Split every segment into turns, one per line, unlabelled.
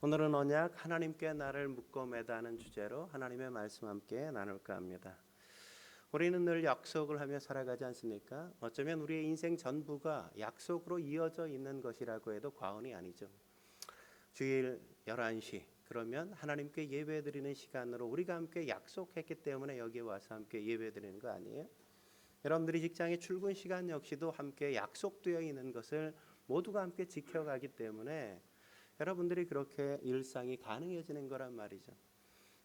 오늘은 언약 하나님께 나를 묶어 매다는 주제로 하나님의 말씀 함께 나눌까 합니다. 우리는 늘 약속을 하며 살아가지 않습니까? 어쩌면 우리의 인생 전부가 약속으로 이어져 있는 것이라고 해도 과언이 아니죠. 주일 11시 그러면 하나님께 예배드리는 시간으로 우리가 함께 약속했기 때문에 여기에 와서 함께 예배드리는 거 아니에요? 여러분들이 직장의 출근 시간 역시도 함께 약속되어 있는 것을 모두가 함께 지켜가기 때문에 여러분들이 그렇게 일상이 가능해지는 거란 말이죠.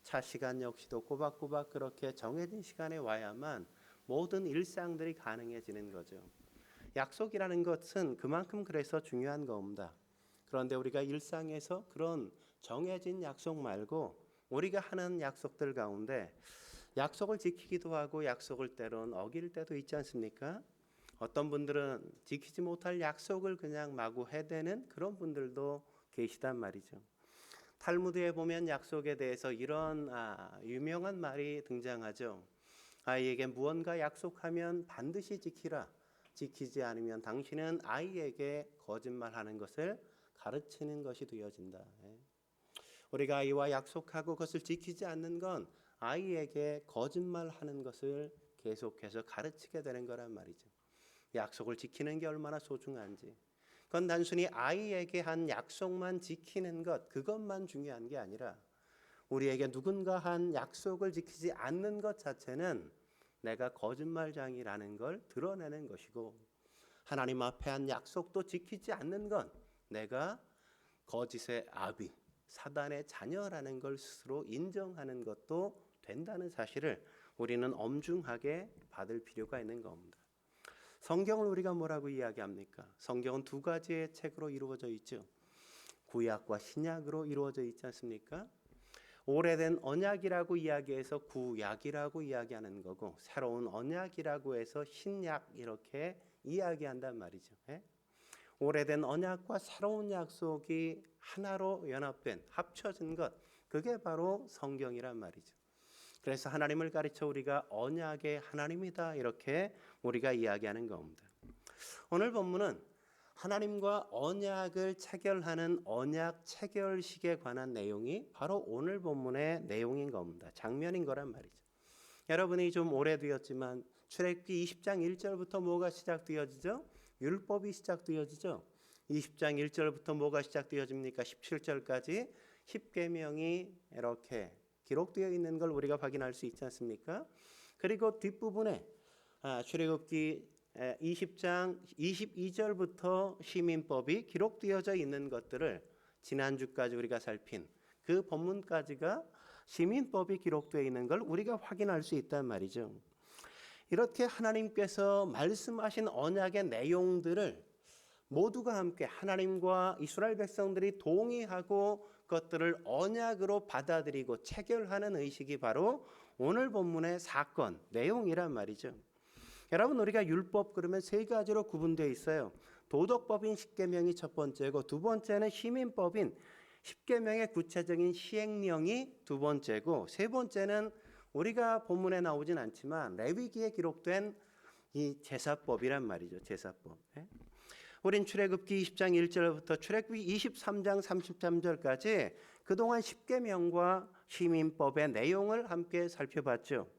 차 시간 역시도 꼬박꼬박 그렇게 정해진 시간에 와야만 모든 일상들이 가능해지는 거죠. 약속이라는 것은 그만큼 그래서 중요한 겁니다. 그런데 우리가 일상에서 그런 정해진 약속 말고 우리가 하는 약속들 가운데 약속을 지키기도 하고 약속을 때론 어길 때도 있지 않습니까? 어떤 분들은 지키지 못할 약속을 그냥 마구 해대는 그런 분들도 계시단 말이죠. 탈무드에 보면 약속에 대해서 이런 유명한 말이 등장하죠. 아이에게 무언가 약속하면 반드시 지키라. 지키지 않으면 당신은 아이에게 거짓말하는 것을 가르치는 것이 되어진다. 우리가 아이와 약속하고 그것을 지키지 않는 건 아이에게 거짓말하는 것을 계속해서 가르치게 되는 거란 말이죠. 약속을 지키는 게 얼마나 소중한지. 그건 단순히 아이에게 한 약속만 지키는 것, 그것만 중요한 게 아니라 우리에게 누군가 한 약속을 지키지 않는 것 자체는 내가 거짓말장이라는 걸 드러내는 것이고, 하나님 앞에 한 약속도 지키지 않는 건 내가 거짓의 아비, 사단의 자녀라는 걸 스스로 인정하는 것도 된다는 사실을 우리는 엄중하게 받을 필요가 있는 겁니다. 성경을 우리가 뭐라고 이야기합니까? 성경은 두 가지의 책으로 이루어져 있죠. 구약과 신약으로 이루어져 있지 않습니까? 오래된 언약이라고 이야기해서 구약이라고 이야기하는 거고, 새로운 언약이라고 해서 신약 이렇게 이야기한단 말이죠. 오래된 언약과 새로운 약속이 하나로 연합된, 합쳐진 것, 그게 바로 성경이란 말이죠. 그래서 하나님을 가르쳐 우리가 언약의 하나님이다 이렇게 우리가 이야기하는 겁니다. 오늘 본문은 하나님과 언약을 체결하는 언약 체결식에 관한 내용이 바로 오늘 본문의 내용인 겁니다. 장면인 거란 말이죠. 여러분이 좀 오래되었지만 출애굽기 20장 1절부터 뭐가 시작되어지죠? 율법이 시작되어지죠. 20장 1절부터 뭐가 시작되어집니까? 17절까지 10계명이 이렇게 기록되어 있는 걸 우리가 확인할 수 있지 않습니까? 그리고 뒷부분에 출애굽기 20장 22절부터 시민법이 기록되어져 있는 것들을 지난주까지 우리가 살핀 그 본문까지가 시민법이 기록되어 있는 걸 우리가 확인할 수 있단 말이죠. 이렇게 하나님께서 말씀하신 언약의 내용들을 모두가 함께 하나님과 이스라엘 백성들이 동의하고 그것들을 언약으로 받아들이고 체결하는 의식이 바로 오늘 본문의 사건, 내용이란 말이죠. 여러분, 우리가 율법 그러면 세 가지로 구분되어 있어요. 도덕법인 10계명이 첫 번째고, 두 번째는 시민법인 10계명의 구체적인 시행령이 두 번째고, 세 번째는 우리가 본문에 나오진 않지만 레위기에 기록된 이 제사법이란 말이죠. 제사법. 우린 출애굽기 20장 1절부터 출애굽기 23장 33절까지 그동안 10계명과 시민법의 내용을 함께 살펴봤죠.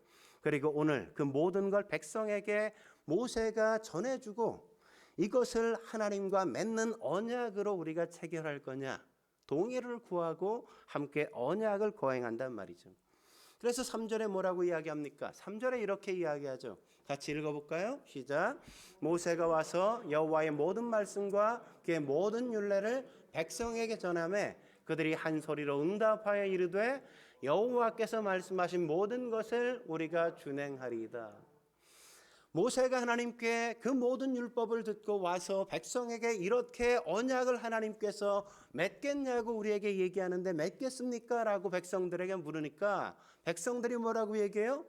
그리고 오늘 그 모든 걸 백성에게 모세가 전해주고 이것을 하나님과 맺는 언약으로 우리가 체결할 거냐, 동의를 구하고 함께 언약을 거행한단 말이죠. 그래서 3절에 뭐라고 이야기합니까? 3절에 이렇게 이야기하죠. 같이 읽어볼까요? 시작. 모세가 와서 여호와의 모든 말씀과 그의 모든 율례를 백성에게 전하매 그들이 한 소리로 응답하여 이르되 여호와께서 말씀하신 모든 것을 우리가 준행하리이다. 모세가 하나님께 그 모든 율법을 듣고 와서 백성에게 이렇게 언약을 하나님께서 맺겠냐고 우리에게 얘기하는데 맺겠습니까? 라고 백성들에게 물으니까 백성들이 뭐라고 얘기해요?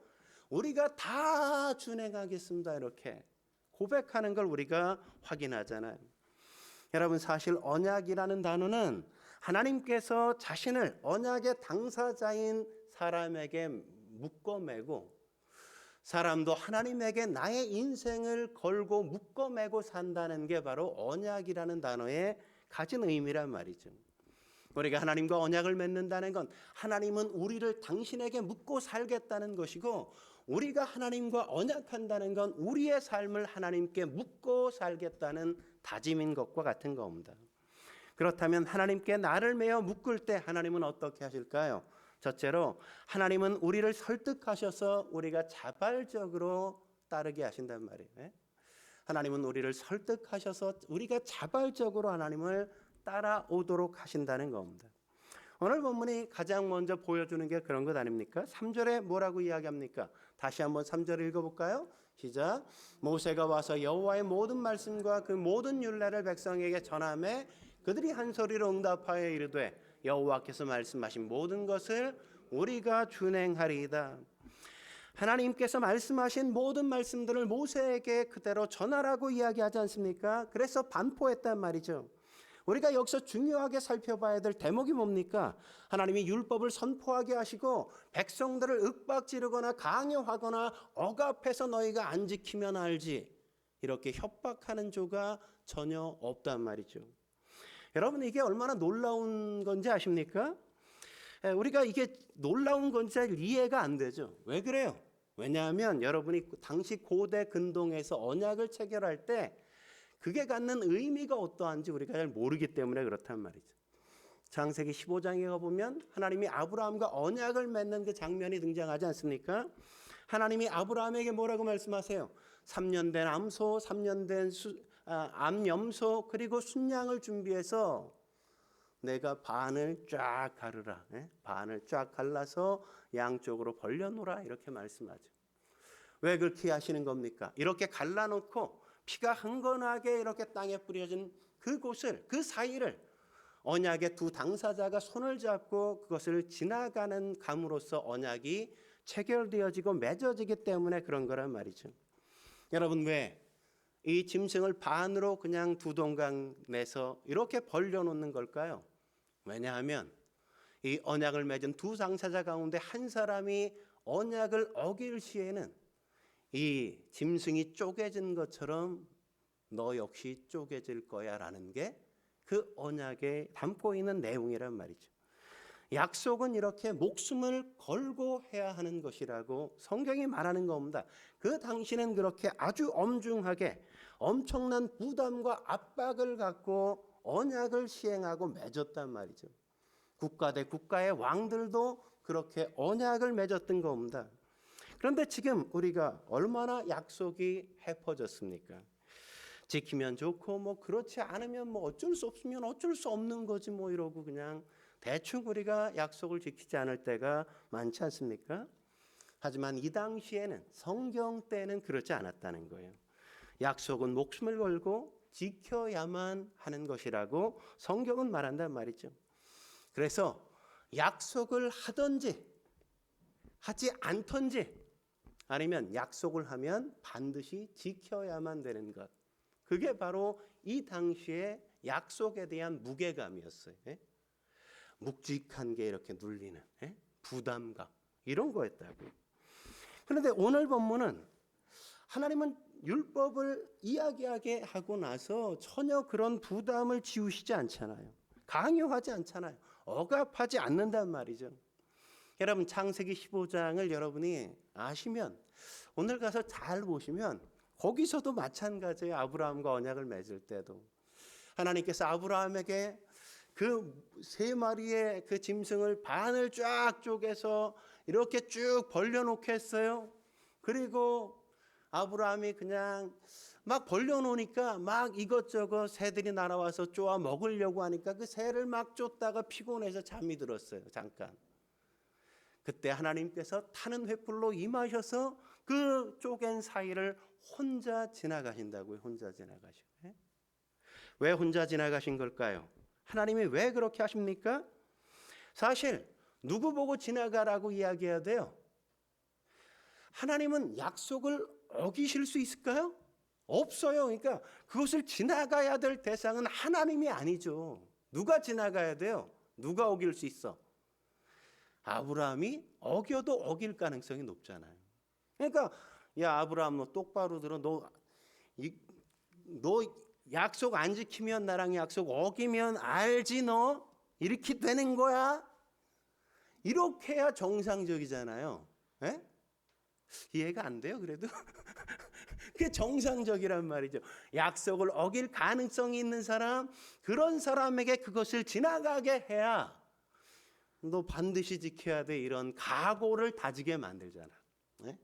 우리가 다 준행하겠습니다. 이렇게 고백하는 걸 우리가 확인하잖아요. 여러분, 사실 언약이라는 단어는 하나님께서 자신을 언약의 당사자인 사람에게 묶어매고 사람도 하나님에게 나의 인생을 걸고 묶어매고 산다는 게 바로 언약이라는 단어의 가진 의미란 말이죠. 우리가 하나님과 언약을 맺는다는 건 하나님은 우리를 당신에게 묻고 살겠다는 것이고, 우리가 하나님과 언약한다는 건 우리의 삶을 하나님께 묻고 살겠다는 다짐인 것과 같은 겁니다. 그렇다면 하나님께 나를 메어 묶을 때 하나님은 어떻게 하실까요? 첫째로 하나님은 우리를 설득하셔서 우리가 자발적으로 따르게 하신단 말이에요. 하나님은 우리를 설득하셔서 우리가 자발적으로 하나님을 따라오도록 하신다는 겁니다. 오늘 본문이 가장 먼저 보여주는 게 그런 것 아닙니까? 3절에 뭐라고 이야기합니까? 다시 한번 3절을 읽어볼까요? 시작. 모세가 와서 여호와의 모든 말씀과 그 모든 율례를 백성에게 전하매 그들이 한 소리로 응답하여 이르되 여호와께서 말씀하신 모든 것을 우리가 준행하리이다. 하나님께서 말씀하신 모든 말씀들을 모세에게 그대로 전하라고 이야기하지 않습니까? 그래서 반포했단 말이죠. 우리가 여기서 중요하게 살펴봐야 될 대목이 뭡니까? 하나님이 율법을 선포하게 하시고 백성들을 윽박지르거나 강요하거나 억압해서 너희가 안 지키면 알지, 이렇게 협박하는 조가 전혀 없단 말이죠. 여러분, 이게 얼마나 놀라운 건지 아십니까? 우리가 이게 놀라운 건지 잘 이해가 안 되죠. 왜 그래요? 왜냐하면 여러분이 당시 고대 근동에서 언약을 체결할 때 그게 갖는 의미가 어떠한지 우리가 잘 모르기 때문에 그렇단 말이죠. 창세기 15장에 가보면 하나님이 아브라함과 언약을 맺는 그 장면이 등장하지 않습니까? 하나님이 아브라함에게 뭐라고 말씀하세요? 3년 된 암소, 3년 된 암염소, 그리고 순양을 준비해서 내가 반을 쫙 가르라. 반을 쫙 갈라서 양쪽으로 벌려놓으라, 이렇게 말씀하죠. 왜 그렇게 하시는 겁니까? 이렇게 갈라놓고 피가 흥건하게 이렇게 땅에 뿌려진 그곳을, 그 사이를 언약의 두 당사자가 손을 잡고 그것을 지나가는 감으로써 언약이 체결되어지고 맺어지기 때문에 그런 거란 말이죠. 여러분, 왜 이 짐승을 반으로 그냥 두 동강 내서 이렇게 벌려놓는 걸까요? 왜냐하면 이 언약을 맺은 두 당사자 가운데 한 사람이 언약을 어길 시에는 이 짐승이 쪼개진 것처럼 너 역시 쪼개질 거야 라는 게 그 언약에 담고 있는 내용이란 말이죠. 약속은 이렇게 목숨을 걸고 해야 하는 것이라고 성경이 말하는 겁니다. 그 당시는 그렇게 아주 엄중하게 엄청난 부담과 압박을 갖고 언약을 시행하고 맺었단 말이죠. 국가 대 국가의 왕들도 그렇게 언약을 맺었던 겁니다. 그런데 지금 우리가 얼마나 약속이 헤퍼졌습니까? 지키면 좋고 뭐 그렇지 않으면 뭐 어쩔 수 없으면 어쩔 수 없는 거지 뭐 이러고 그냥 대충 우리가 약속을 지키지 않을 때가 많지 않습니까? 하지만 이 당시에는, 성경 때는 그렇지 않았다는 거예요. 약속은 목숨을 걸고 지켜야만 하는 것이라고 성경은 말한단 말이죠. 그래서 약속을 하든지 하지 않든지, 아니면 약속을 하면 반드시 지켜야만 되는 것, 그게 바로 이 당시의 약속에 대한 무게감이었어요. 묵직한 게 이렇게 눌리는 부담감, 이런 거였다고요. 그런데 오늘 본문은 하나님은 율법을 이야기하게 하고 나서 전혀 그런 부담을 지우시지 않잖아요. 강요하지 않잖아요. 억압하지 않는단 말이죠. 여러분, 창세기 15장을 여러분이 아시면 오늘 가서 잘 보시면 거기서도 마찬가지예요. 아브라함과 언약을 맺을 때도 하나님께서 아브라함에게 그 세 마리의 그 짐승을 반을 쫙 쪼개서 이렇게 쭉 벌려놓게 했어요. 그리고 아브라함이 그냥 막 벌려놓으니까 막 이것저것 새들이 날아와서 쪼아 먹으려고 하니까 그 새를 막 쫓다가 피곤해서 잠이 들었어요. 잠깐. 그때 하나님께서 타는 횃불로 임하셔서 그 쪼갠 사이를 혼자 지나가신다고요. 혼자 지나가시고. 왜 혼자 지나가신 걸까요? 하나님이 왜 그렇게 하십니까? 사실 누구 보고 지나가라고 이야기해야 돼요? 하나님은 약속을 어기실 수 있을까요? 없어요. 그러니까 그것을 지나가야 될 대상은 하나님이 아니죠. 누가 지나가야 돼요? 누가 어길 수 있어? 아브라함이 어겨도 어길 가능성이 높잖아요. 그러니까 야 아브라함, 너 똑바로 들어. 너 약속 안 지키면, 나랑 약속 어기면 알지 너? 이렇게 되는 거야? 이렇게 해야 정상적이잖아요. 에? 이해가 안 돼요, 그래도? 그게 정상적이란 말이죠. 약속을 어길 가능성이 있는 사람, 그런 사람에게 그것을 지나가게 해야 너 반드시 지켜야 돼, 이런 각오를 다지게 만들잖아. 네?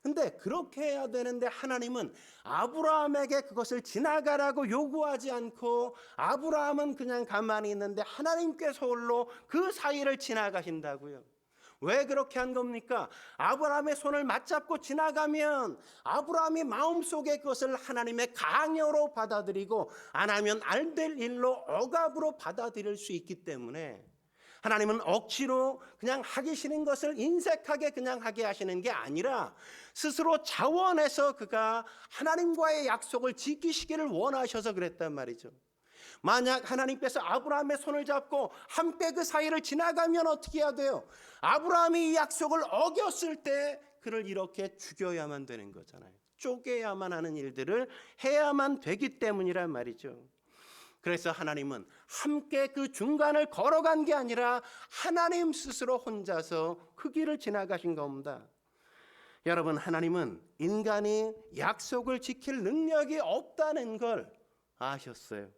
근데 그렇게 해야 되는데 하나님은 아브라함에게 그것을 지나가라고 요구하지 않고 아브라함은 그냥 가만히 있는데 하나님께서 홀로 그 사이를 지나가신다고요. 왜 그렇게 한 겁니까? 아브라함의 손을 맞잡고 지나가면 아브라함이 마음속에 그것을 하나님의 강요로 받아들이고 안 하면 안 될 일로 억압으로 받아들일 수 있기 때문에 하나님은 억지로 그냥 하기 싫은 것을 인색하게 그냥 하게 하시는 게 아니라 스스로 자원해서 그가 하나님과의 약속을 지키시기를 원하셔서 그랬단 말이죠. 만약 하나님께서 아브라함의 손을 잡고 함께 그 사이를 지나가면 어떻게 해야 돼요? 아브라함이 이 약속을 어겼을 때 그를 이렇게 죽여야만 되는 거잖아요. 쪼개야만 하는 일들을 해야만 되기 때문이란 말이죠. 그래서 하나님은 함께 그 중간을 걸어간 게 아니라 하나님 스스로 혼자서 그 길을 지나가신 겁니다. 여러분, 하나님은 인간이 약속을 지킬 능력이 없다는 걸 아셨어요.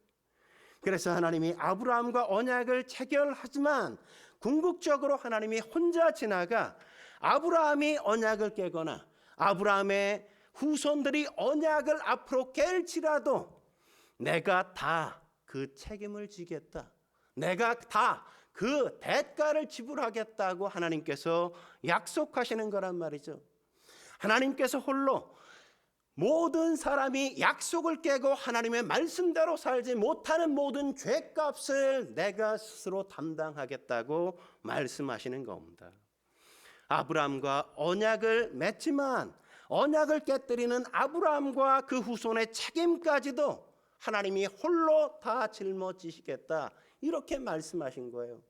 그래서 하나님이 아브라함과 언약을 체결하지만 궁극적으로 하나님이 혼자 지나가 아브라함이 언약을 깨거나 아브라함의 후손들이 언약을 앞으로 깰지라도 내가 다 그 책임을 지겠다, 내가 다 그 대가를 지불하겠다고 하나님께서 약속하시는 거란 말이죠. 하나님께서 홀로 모든 사람이 약속을 깨고 하나님의 말씀대로 살지 못하는 모든 죄값을 내가 스스로 담당하겠다고 말씀하시는 겁니다. 아브라함과 언약을 맺지만 언약을 깨뜨리는 아브라함과 그 후손의 책임까지도 하나님이 홀로 다 짊어지시겠다, 이렇게 말씀하신 거예요.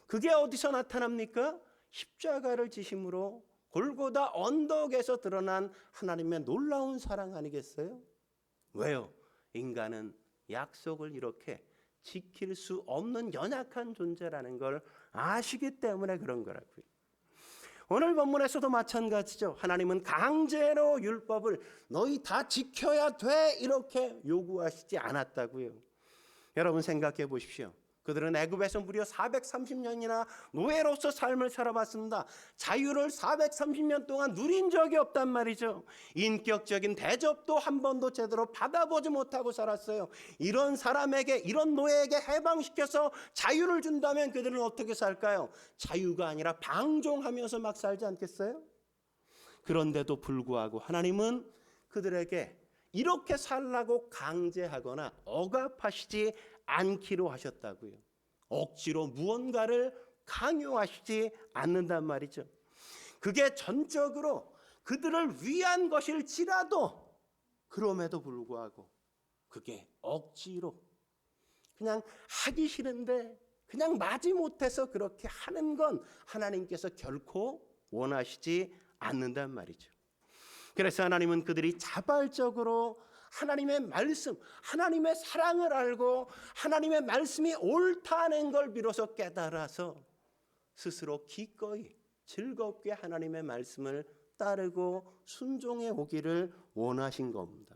그게 어디서 나타납니까? 십자가를 지심으로 골고다 언덕에서 드러난 하나님의 놀라운 사랑 아니겠어요? 왜요? 인간은 약속을 이렇게 지킬 수 없는 연약한 존재라는 걸 아시기 때문에 그런 거라고요. 오늘 본문에서도 마찬가지죠. 하나님은 강제로 율법을 너희 다 지켜야 돼 이렇게 요구하시지 않았다고요. 여러분 생각해 보십시오. 그들은 애굽에서 무려 430년이나 노예로서 삶을 살아봤습니다. 자유를 430년 동안 누린 적이 없단 말이죠. 인격적인 대접도 한 번도 제대로 받아보지 못하고 살았어요. 이런 사람에게, 이런 노예에게 해방시켜서 자유를 준다면 그들은 어떻게 살까요? 자유가 아니라 방종하면서 막 살지 않겠어요? 그런데도 불구하고 하나님은 그들에게 이렇게 살라고 강제하거나 억압하시지 않기로 하셨다고요. 억지로 무언가를 강요하시지 않는단 말이죠. 그게 전적으로 그들을 위한 것일지라도 그럼에도 불구하고 그게 억지로 그냥 하기 싫은데 그냥 마지못해서 그렇게 하는 건 하나님께서 결코 원하시지 않는단 말이죠. 그래서 하나님은 그들이 자발적으로 하나님의 말씀, 하나님의 사랑을 알고 하나님의 말씀이 옳다는 걸 비로소 깨달아서 스스로 기꺼이 즐겁게 하나님의 말씀을 따르고 순종해 오기를 원하신 겁니다.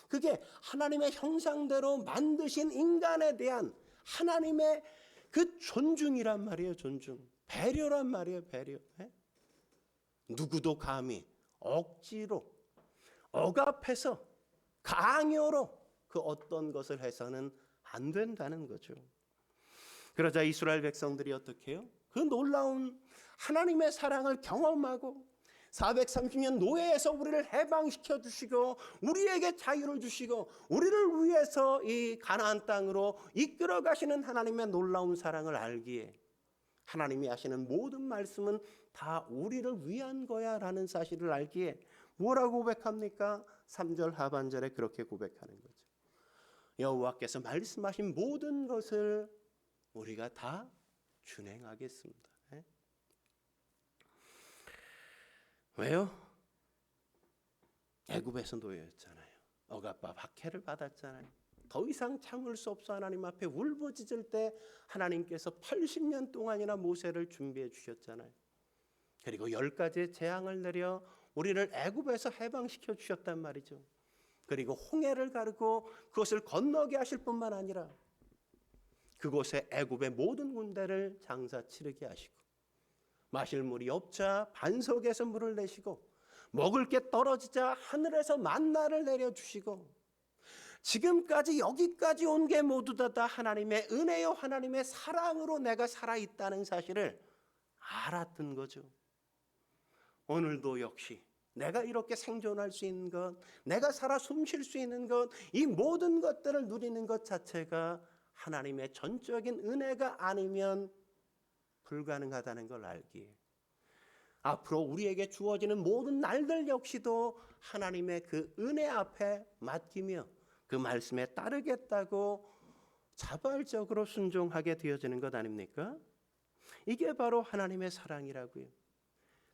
그게 하나님의 형상대로 만드신 인간에 대한 하나님의 그 존중이란 말이에요. 존중, 배려란 말이에요. 배려. 누구도 감히 억지로 억압해서 강요로 그 어떤 것을 해서는 안 된다는 거죠. 그러자 이스라엘 백성들이 어떻게 해요? 그 놀라운 하나님의 사랑을 경험하고 430년 노예에서 우리를 해방시켜 주시고 우리에게 자유를 주시고 우리를 위해서 이 가나안 땅으로 이끌어 가시는 하나님의 놀라운 사랑을 알기에 하나님이 하시는 모든 말씀은 다 우리를 위한 거야 라는 사실을 알기에 뭐라고 고백합니까? 3절 하반절에 그렇게 고백하는 거죠. 여호와께서 말씀하신 모든 것을 우리가 다 준행하겠습니다. 왜요? 애굽에서 노예였잖아요. 억압과 박해를 받았잖아요. 더 이상 참을 수 없어 하나님 앞에 울부짖을 때 하나님께서 80년 동안이나 모세를 준비해 주셨잖아요. 그리고 10가지의 재앙을 내려 우리를 애굽에서 해방시켜 주셨단 말이죠. 그리고 홍해를 가르고 그것을 건너게 하실 뿐만 아니라 그곳에 애굽의 모든 군대를 장사 치르게 하시고 마실 물이 없자 반석에서 물을 내시고 먹을 게 떨어지자 하늘에서 만나를 내려주시고 지금까지 여기까지 온 게 모두 다 하나님의 은혜요 하나님의 사랑으로 내가 살아있다는 사실을 알았던 거죠. 오늘도 역시 내가 이렇게 생존할 수 있는 것, 내가 살아 숨 쉴 수 있는 것, 이 모든 것들을 누리는 것 자체가 하나님의 전적인 은혜가 아니면 불가능하다는 걸 알기에 앞으로 우리에게 주어지는 모든 날들 역시도 하나님의 그 은혜 앞에 맡기며 그 말씀에 따르겠다고 자발적으로 순종하게 되어지는 것 아닙니까? 이게 바로 하나님의 사랑이라고요.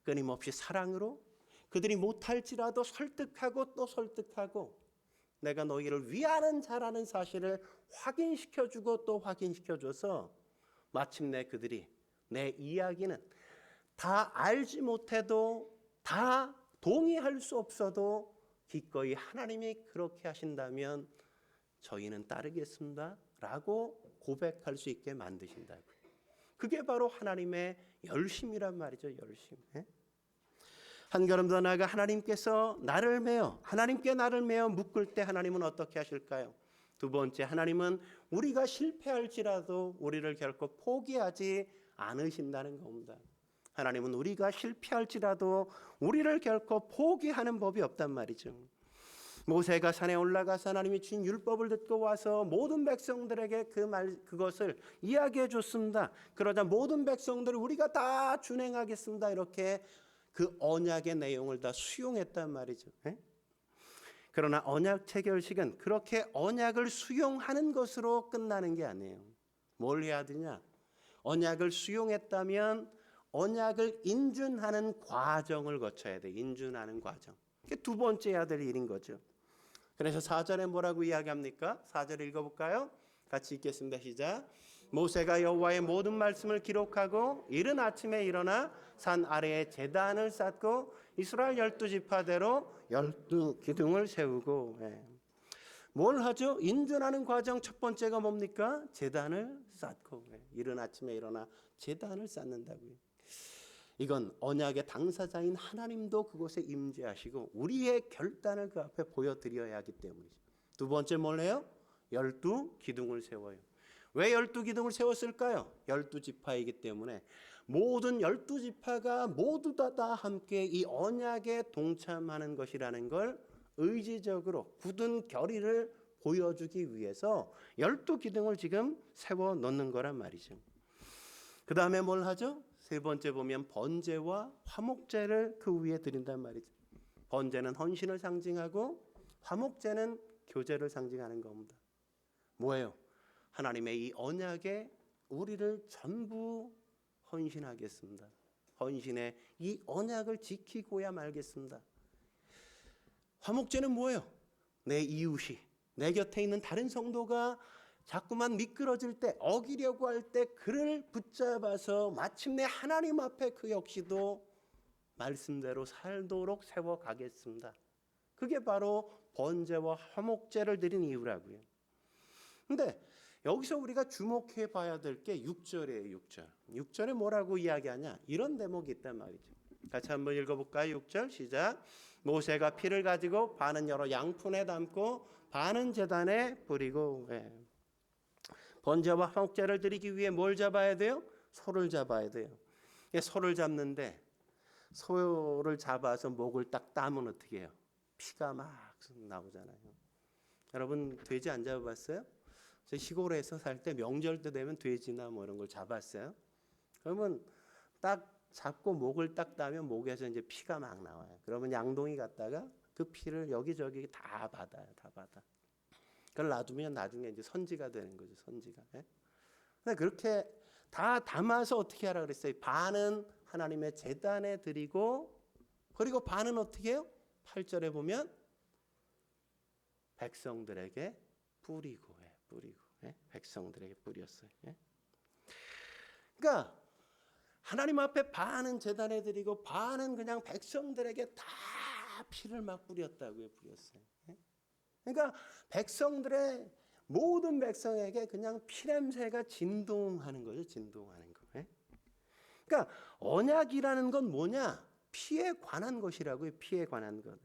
끊임없이 사랑으로 그들이 못할지라도 설득하고 또 설득하고 내가 너희를 위하는 자라는 사실을 확인시켜주고 또 확인시켜줘서 마침내 그들이 내 이야기는 다 알지 못해도 다 동의할 수 없어도 기꺼이 하나님이 그렇게 하신다면 저희는 따르겠습니다 라고 고백할 수 있게 만드신다고요. 그게 바로 하나님의 열심이란 말이죠. 열심. 한 걸음 더 나아가 하나님께서 나를 메어 하나님께 나를 메어 묶을 때 하나님은 어떻게 하실까요? 두 번째, 하나님은 우리가 실패할지라도 우리를 결코 포기하지 않으신다는 겁니다. 하나님은 우리가 실패할지라도 우리를 결코 포기하는 법이 없단 말이죠. 모세가 산에 올라가서 하나님이 주신 율법을 듣고 와서 모든 백성들에게 그것을 이야기해 줬습니다. 그러자 모든 백성들을 우리가 다 준행하겠습니다. 이렇게 그 언약의 내용을 다 수용했단 말이죠. 그러나 언약 체결식은 그렇게 언약을 수용하는 것으로 끝나는 게 아니에요. 뭘 해야 되냐? 언약을 수용했다면 언약을 인준하는 과정을 거쳐야 돼. 인준하는 과정. 이게 두 번째 해야 될 일인 거죠. 그래서 4절에 뭐라고 이야기합니까? 4절 읽어볼까요? 같이 읽겠습니다. 시작. 모세가 여호와의 모든 말씀을 기록하고 이른 아침에 일어나 산 아래에 제단을 쌓고 이스라엘 12지파대로 12기둥을 세우고. 뭘 하죠? 인준하는 과정 첫 번째가 뭡니까? 제단을 쌓고. 이른 아침에 일어나 제단을 쌓는다고요. 이건 언약의 당사자인 하나님도 그곳에 임재하시고 우리의 결단을 그 앞에 보여드려야 하기 때문이죠. 두 번째 뭘 해요? 12기둥을 세워요. 왜 12기둥을 세웠을까요? 12지파이기 때문에 모든 12지파가 모두 다 함께 이 언약에 동참하는 것이라는 걸 의지적으로 굳은 결의를 보여주기 위해서 12기둥을 지금 세워 놓는 거란 말이죠. 그 다음에 뭘 하죠? 세 번째 보면 번제와 화목제를 그 위에 드린단 말이죠. 번제는 헌신을 상징하고 화목제는 교제를 상징하는 겁니다. 뭐예요? 하나님의 이 언약에 우리를 전부 헌신하겠습니다. 헌신의 이 언약을 지키고야 말겠습니다. 화목제는 뭐예요? 내 이웃이 내 곁에 있는 다른 성도가 자꾸만 미끄러질 때 어기려고 할 때 그를 붙잡아서 마침내 하나님 앞에 그 역시도 말씀대로 살도록 세워가겠습니다. 그게 바로 번제와 화목제를 드린 이유라고요. 근데 여기서 우리가 주목해 봐야 될 게 6절이에요. 6절. 6절에 뭐라고 이야기하냐? 이런 대목이 있단 말이죠. 같이 한번 읽어볼까요? 6절 시작. 모세가 피를 가지고 반은 여러 양푼에 담고 반은 제단에 뿌리고. 번제와 화목제를 드리기 위해 뭘 잡아야 돼요? 소를 잡아야 돼요. 소를 잡는데 소를 잡아서 목을 딱 따면 어떻게 해요? 피가 막 나오잖아요. 여러분 돼지 안 잡아봤어요? 시골에서 살 때 명절 때 되면 돼지나 뭐 이런 걸 잡았어요. 그러면 딱 잡고 목을 딱 따면 목에서 이제 피가 막 나와요. 그러면 양동이 갔다가 그 피를 여기저기 다 받아요. 다 받아. 그걸 놔두면 나중에 이제 선지가 되는 거죠. 선지가. 근데 그렇게 다 담아서 어떻게 하라 그랬어요? 반은 하나님의 제단에 드리고 그리고 반은 어떻게 해요? 8절에 보면 백성들에게 뿌리고 백성들에게 뿌렸어요. 그러니까 하나님 앞에 반은 제단에 드리고 반은 그냥 백성들에게 다 피를 막 뿌렸다고요. 뿌렸어요. 그러니까 백성들의 모든 백성에게 그냥 피냄새가 진동하는 거죠. 진동하는 거. 그러니까 언약이라는 건 뭐냐? 피에 관한 것이라고요. 피에 관한 것.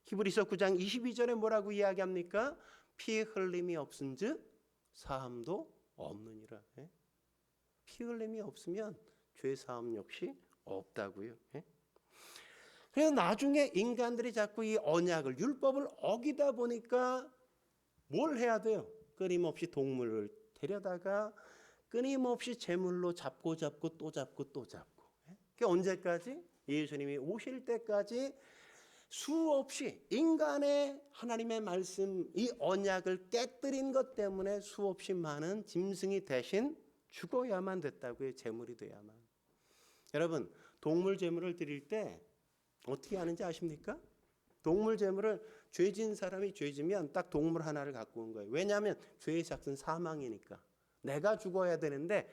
히브리서 9장 22절에 뭐라고 이야기합니까? 피 흘림이 없은즉 사함도 없느니라. 피 흘림이 없으면 죄 사함 역시 없다고요. 그래서 나중에 인간들이 자꾸 이 언약을 율법을 어기다 보니까 뭘 해야 돼요? 끊임없이 동물을 데려다가 끊임없이 제물로 잡고 또 잡고. 그게 언제까지? 예수님이 오실 때까지 수없이 인간의 하나님의 말씀 이 언약을 깨뜨린 것 때문에 수없이 많은 짐승이 대신 죽어야만 됐다고요. 제물이 돼야만. 여러분, 동물 제물을 드릴 때 어떻게 하는지 아십니까? 동물 제물을 죄진 사람이 죄지면 딱 동물 하나를 갖고 온 거예요. 왜냐하면 죄의 삭은 사망이니까. 내가 죽어야 되는데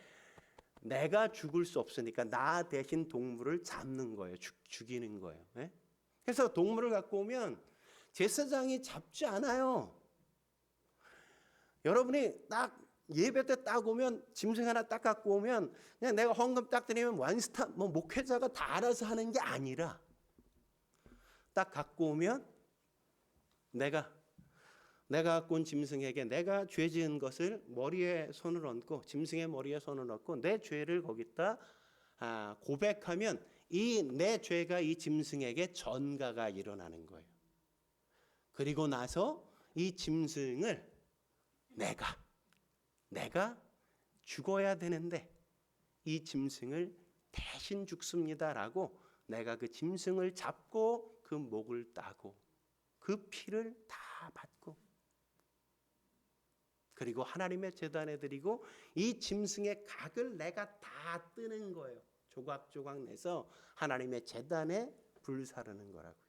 내가 죽을 수 없으니까 나 대신 동물을 잡는 거예요. 죽이는 거예요. 그래서 동물을 갖고 오면 제사장이 잡지 않아요. 여러분이 딱 예배 때 딱 오면 짐승 하나 딱 갖고 오면 그냥 내가 헌금 딱 드리면 완스타 목회자가 다 알아서 하는 게 아니라 딱 갖고 오면 내가 갖고 온 짐승에게 내가 죄 지은 것을 머리에 손을 얹고 짐승의 머리에 손을 얹고 내 죄를 거기다 고백하면 이 내 죄가 이 짐승에게 전가가 일어나는 거예요. 그리고 나서 이 짐승을 내가 죽어야 되는데 이 짐승을 대신 죽습니다라고 내가 그 짐승을 잡고 그 목을 따고 그 피를 다 받고 그리고 하나님의 제단에 드리고 이 짐승의 각을 내가 다 뜨는 거예요. 조각조각 내서 하나님의 제단에 불사르는 거라고요.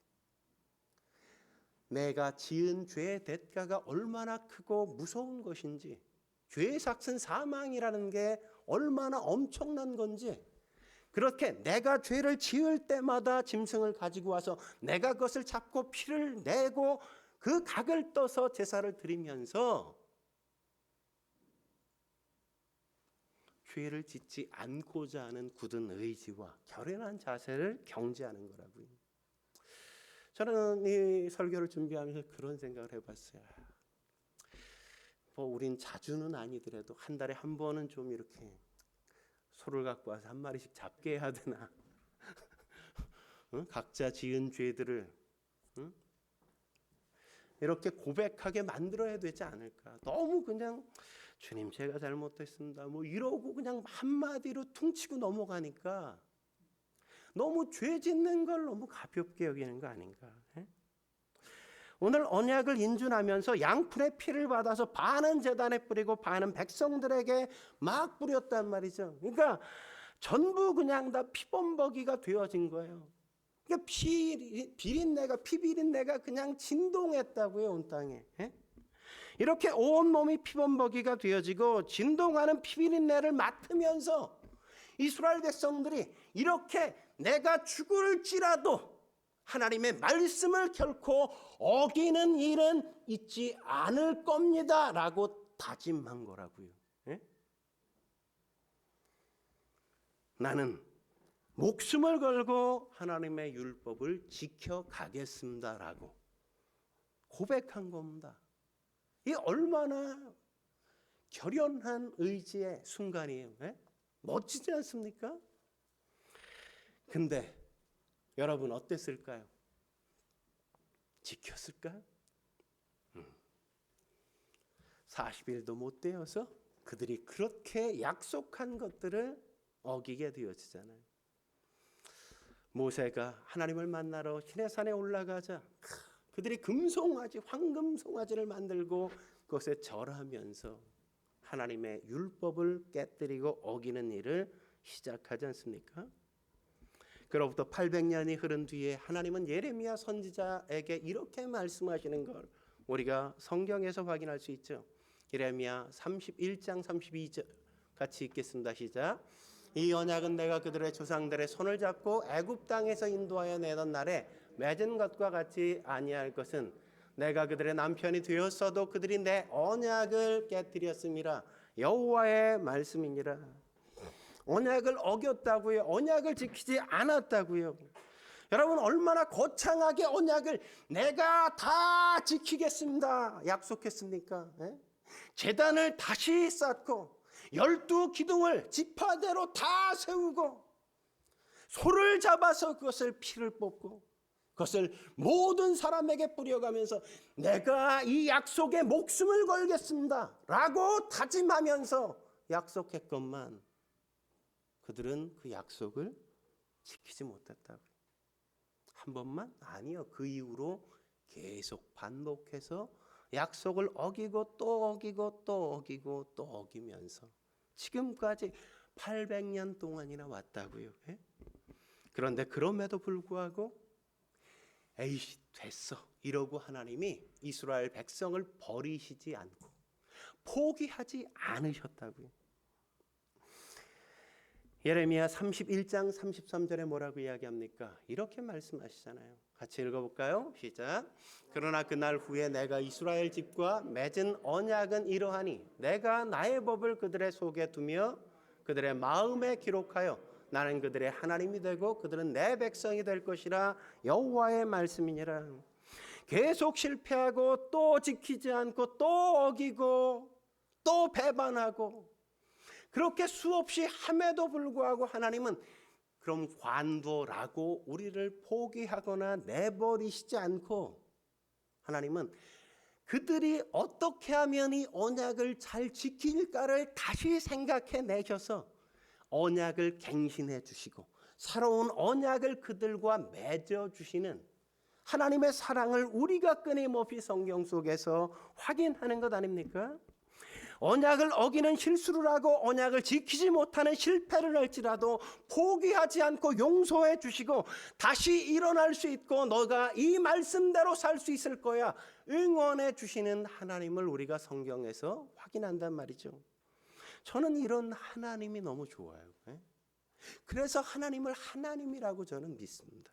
내가 지은 죄의 대가가 얼마나 크고 무서운 것인지, 죄의 삭은 사망이라는 게 얼마나 엄청난 건지, 그렇게 내가 죄를 지을 때마다 짐승을 가지고 와서 내가 그것을 잡고 피를 내고 그 각을 떠서 제사를 드리면서 죄를 짓지 않고자 하는 굳은 의지와 결연한 자세를 경지하는 거라고요. 저는 이 설교를 준비하면서 그런 생각을 해봤어요. 우린 자주는 아니더라도 한 달에 한 번은 좀 이렇게 소를 갖고 와서 한 마리씩 잡게 해야 되나? 각자 지은 죄들을 이렇게 고백하게 만들어야 되지 않을까? 너무 그냥 주님 제가 잘못했습니다 이러고 그냥 한마디로 퉁치고 넘어가니까 너무 죄 짓는 걸 너무 가볍게 여기는 거 아닌가? 오늘 언약을 인준하면서 양풀의 피를 받아서 반은 제단에 뿌리고 반은 백성들에게 막 뿌렸단 말이죠. 그러니까 전부 그냥 다 피범벅이가 되어진 거예요. 그러니까 피 비린내가 그냥 진동했다고요, 온 땅에. 이렇게 온 몸이 피범벅이가 되어지고 진동하는 피비린내를 맡으면서 이스라엘 백성들이 이렇게 내가 죽을지라도 하나님의 말씀을 결코 어기는 일은 있지 않을 겁니다 라고 다짐한 거라고요. 나는 목숨을 걸고 하나님의 율법을 지켜가겠습니다라고 고백한 겁니다. 이 얼마나 결연한 의지의 순간이에요. 멋지지 않습니까? 근데 여러분 어땠을까요? 지켰을까요? 40일도 못 되어서 그들이 그렇게 약속한 것들을 어기게 되어지잖아요. 모세가 하나님을 만나러 시내산에 올라가자 그들이 금송아지, 황금송아지를 만들고 그것에 절하면서 하나님의 율법을 깨뜨리고 어기는 일을 시작하지 않습니까? 그로부터 800년이 흐른 뒤에 하나님은 예레미야 선지자에게 이렇게 말씀하시는 걸 우리가 성경에서 확인할 수 있죠. 예레미야 31장 32절 같이 읽겠습니다. 시작. 이 언약은 내가 그들의 조상들의 손을 잡고 애굽 땅에서 인도하여 내던 날에 맺은 것과 같이 아니할 것은 내가 그들의 남편이 되었어도 그들이 내 언약을 깨뜨렸음이라. 여호와의 말씀이니라. 언약을 어겼다고요? 언약을 지키지 않았다고요? 여러분, 얼마나 거창하게 언약을 내가 다 지키겠습니다 약속했습니까? 제단을 다시 쌓고 12기둥을 지파대로 다 세우고 소를 잡아서 그것을 피를 뽑고 그것을 모든 사람에게 뿌려가면서 내가 이 약속에 목숨을 걸겠습니다 라고 다짐하면서 약속했건만 그들은 그 약속을 지키지 못했다고요. 한 번만? 아니요. 그 이후로 계속 반복해서 약속을 어기고 또 어기고 또 어기고 또 어기면서 지금까지 800년 동안이나 왔다고요. 그런데 그럼에도 불구하고 에이 됐어 이러고 하나님이 이스라엘 백성을 버리시지 않고 포기하지 않으셨다고요. 예레미야 31장 33절에 뭐라고 이야기합니까? 이렇게 말씀하시잖아요. 같이 읽어볼까요? 시작. 그러나 그날 후에 내가 이스라엘 집과 맺은 언약은 이러하니 내가 나의 법을 그들의 속에 두며 그들의 마음에 기록하여 나는 그들의 하나님이 되고 그들은 내 백성이 될 것이라. 여호와의 말씀이니라. 계속 실패하고 또 지키지 않고 또 어기고 또 배반하고 그렇게 수없이 함에도 불구하고 하나님은 그럼 관둬라고 우리를 포기하거나 내버리시지 않고 하나님은 그들이 어떻게 하면 이 언약을 잘 지킬까를 다시 생각해 내셔서 언약을 갱신해 주시고 새로운 언약을 그들과 맺어 주시는 하나님의 사랑을 우리가 끊임없이 성경 속에서 확인하는 것 아닙니까? 언약을 어기는 실수를 하고 언약을 지키지 못하는 실패를 할지라도 포기하지 않고 용서해 주시고 다시 일어날 수 있고 너가 이 말씀대로 살 수 있을 거야 응원해 주시는 하나님을 우리가 성경에서 확인한단 말이죠. 저는 이런 하나님이 너무 좋아요. 그래서 하나님을 하나님이라고 저는 믿습니다.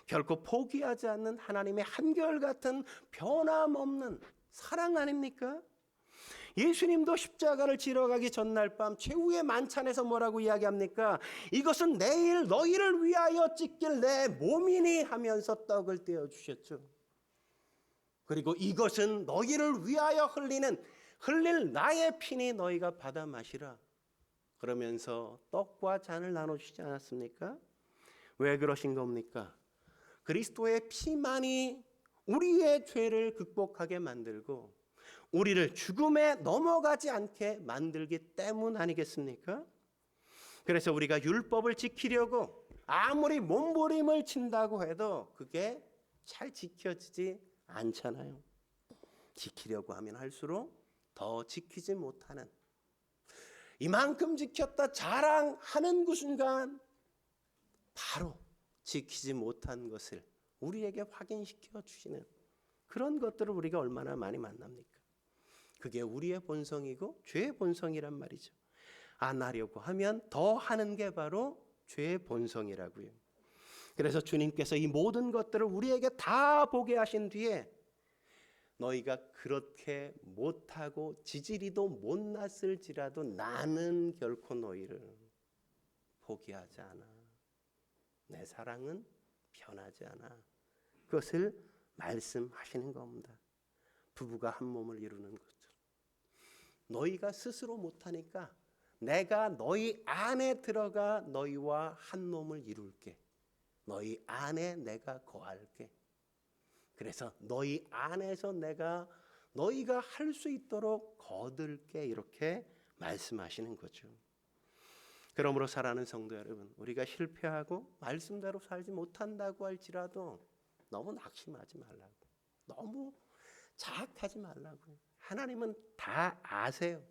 결코 포기하지 않는 하나님의 한결같은 변함없는 사랑 아닙니까? 예수님도 십자가를 지러 가기 전날 밤 최후의 만찬에서 뭐라고 이야기합니까? 이것은 내일 너희를 위하여 찢길 내 몸이니 하면서 떡을 떼어 주셨죠. 그리고 이것은 너희를 위하여 흘릴 나의 피니 너희가 받아 마시라. 그러면서 떡과 잔을 나눠주시지 않았습니까? 왜 그러신 겁니까? 그리스도의 피만이 우리의 죄를 극복하게 만들고 우리를 죽음에 넘어가지 않게 만들기 때문 아니겠습니까? 그래서 우리가 율법을 지키려고 아무리 몸부림을 친다고 해도 그게 잘 지켜지지 않잖아요. 지키려고 하면 할수록 더 지키지 못하는, 이만큼 지켰다 자랑하는 그 순간 바로 지키지 못한 것을 우리에게 확인시켜 주시는 그런 것들을 우리가 얼마나 많이 만납니까? 그게 우리의 본성이고 죄의 본성이란 말이죠. 안 하려고 하면 더 하는 게 바로 죄의 본성이라고요. 그래서 주님께서 이 모든 것들을 우리에게 다 보게 하신 뒤에 너희가 그렇게 못하고 지지리도 못났을지라도 나는 결코 너희를 포기하지 않아. 내 사랑은 변하지 않아. 그것을 말씀하시는 겁니다. 부부가 한 몸을 이루는 것처럼 너희가 스스로 못하니까 내가 너희 안에 들어가 너희와 한 몸을 이룰게. 너희 안에 내가 거할게. 그래서 너희 안에서 내가 너희가 할 수 있도록 거둘게. 이렇게 말씀하시는 거죠. 그러므로 사랑하는 성도 여러분, 우리가 실패하고 말씀대로 살지 못한다고 할지라도 너무 낙심하지 말라고, 너무 자학하지 말라고요. 하나님은 다 아세요.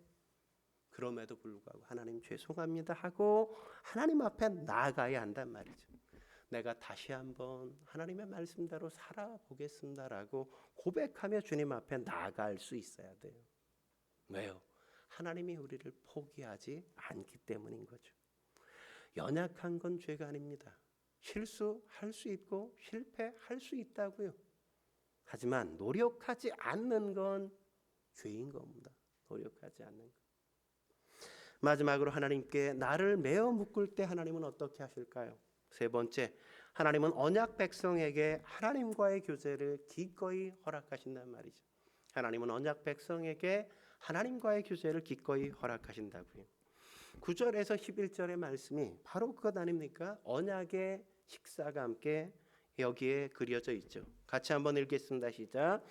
그럼에도 불구하고 하나님 죄송합니다 하고 하나님 앞에 나아가야 한단 말이죠. 내가 다시 한번 하나님의 말씀대로 살아보겠습니다라고 고백하며 주님 앞에 나아갈 수 있어야 돼요. 왜요? 하나님이 우리를 포기하지 않기 때문인 거죠. 연약한 건 죄가 아닙니다. 실수할 수 있고 실패할 수 있다고요. 하지만 노력하지 않는 건 죄인 겁니다. 노력하지 않는 것. 마지막으로 하나님께 나를 매어 묶을 때 하나님은 어떻게 하실까요? 세 번째, 하나님은 언약 백성에게 하나님과의 교제를 기꺼이 허락하신단 말이죠. 하나님은 언약 백성에게 하나님과의 교제를 기꺼이 허락하신다고요. 9절에서 11절의 말씀이 바로 그것 아닙니까? 언약의 식사가 함께 여기에 그려져 있죠. 같이 한번 읽겠습니다. 시작.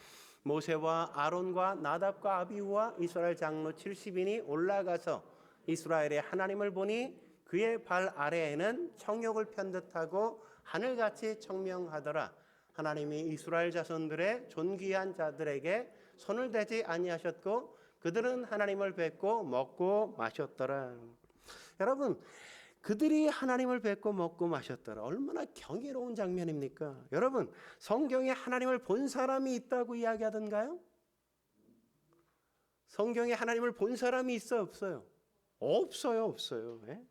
모세와 아론과 나답과 아비후와 이스라엘 장로 70인이 올라가서 이스라엘의 하나님을 보니 그의 발 아래에는 청욕을 편 듯하고 하늘같이 청명하더라. 하나님이 이스라엘 자손들의 존귀한 자들에게 손을 대지 아니하셨고 그들은 하나님을 뵙고 먹고 마셨더라. 여러분, 그들이 하나님을 뵙고 먹고 마셨더라. 얼마나 경이로운 장면입니까? 여러분, 성경에 하나님을 본 사람이 있다고 이야기하던가요? 성경에 하나님을 본 사람이 있어요, 없어요? 없어요. 예?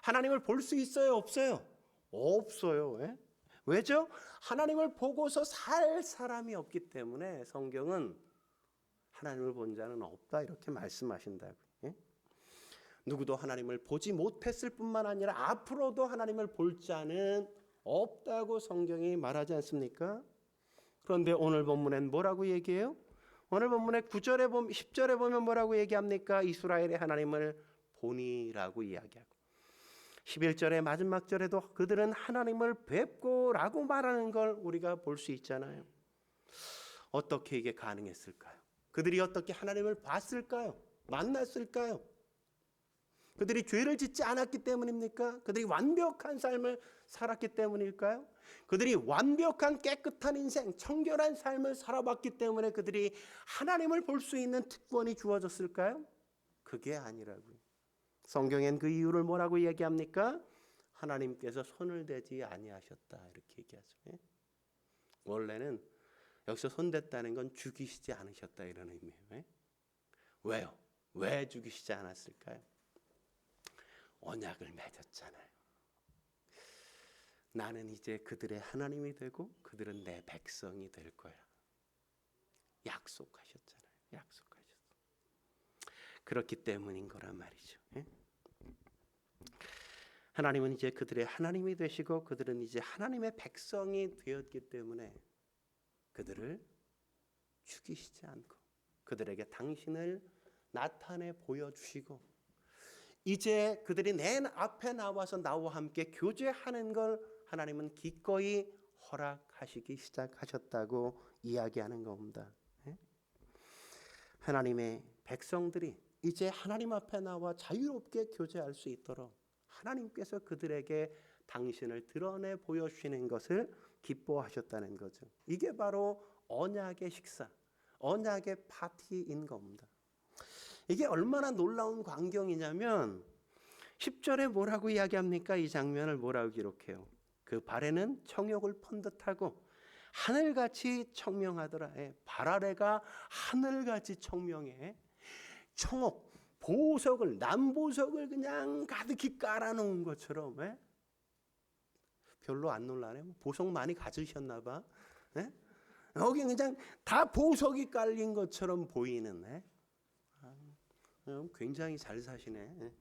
하나님을 볼 수 있어요, 없어요? 없어요. 예? 왜죠? 하나님을 보고서 살 사람이 없기 때문에 성경은 하나님을 본 자는 없다 이렇게 말씀하신다고요. 예? 누구도 하나님을 보지 못했을 뿐만 아니라 앞으로도 하나님을 볼 자는 없다고 성경이 말하지 않습니까? 그런데 오늘 본문엔 뭐라고 얘기해요? 오늘 본문의 9절에 보면 10절에 보면 뭐라고 얘기합니까? 이스라엘의 하나님을 보니라고 이야기하고 11절의 마지막 절에도 그들은 하나님을 뵙고라고 말하는 걸 우리가 볼 수 있잖아요. 어떻게 이게 가능했을까요? 그들이 어떻게 하나님을 봤을까요? 만났을까요? 그들이 죄를 짓지 않았기 때문입니까? 그들이 완벽한 삶을 살았기 때문일까요? 그들이 완벽한 깨끗한 인생, 청결한 삶을 살아봤기 때문에 그들이 하나님을 볼 수 있는 특권이 주어졌을까요? 그게 아니라고요. 성경엔 그 이유를 뭐라고 얘기합니까? 하나님께서 손을 대지 아니하셨다 이렇게 얘기하죠. 예? 원래는 여기서 손댔다는 건 죽이시지 않으셨다 이런 의미예요. 예? 왜요? 왜 죽이시지 않았을까요? 언약을 맺었잖아요. 나는 이제 그들의 하나님이 되고 그들은 내 백성이 될 거야. 약속하셨잖아요. 약속하셨어. 그렇기 때문인 거란 말이죠. 예? 하나님은 이제 그들의 하나님이 되시고 그들은 이제 하나님의 백성이 되었기 때문에 그들을 죽이시지 않고 그들에게 당신을 나타내 보여주시고 이제 그들이 내 앞에 나와서 나와 함께 교제하는 걸 하나님은 기꺼이 허락하시기 시작하셨다고 이야기하는 겁니다. 하나님의 백성들이 이제 하나님 앞에 나와 자유롭게 교제할 수 있도록 하나님께서 그들에게 당신을 드러내 보여주시는 것을 기뻐하셨다는 거죠. 이게 바로 언약의 식사, 언약의 파티인 겁니다. 이게 얼마나 놀라운 광경이냐면 10절에 뭐라고 이야기합니까? 이 장면을 뭐라고 기록해요? 그 발에는 청욕을 펀 듯하고 하늘같이 청명하더라. 발 아래가 하늘같이 청명해. 청옥, 보석을 남보석을 그냥 가득히 깔아놓은 것처럼. 별로 안 놀라네요. 보석 많이 가지셨나 봐. 여기 그냥 다 보석이 깔린 것처럼 보이는. 굉장히 잘 사시네.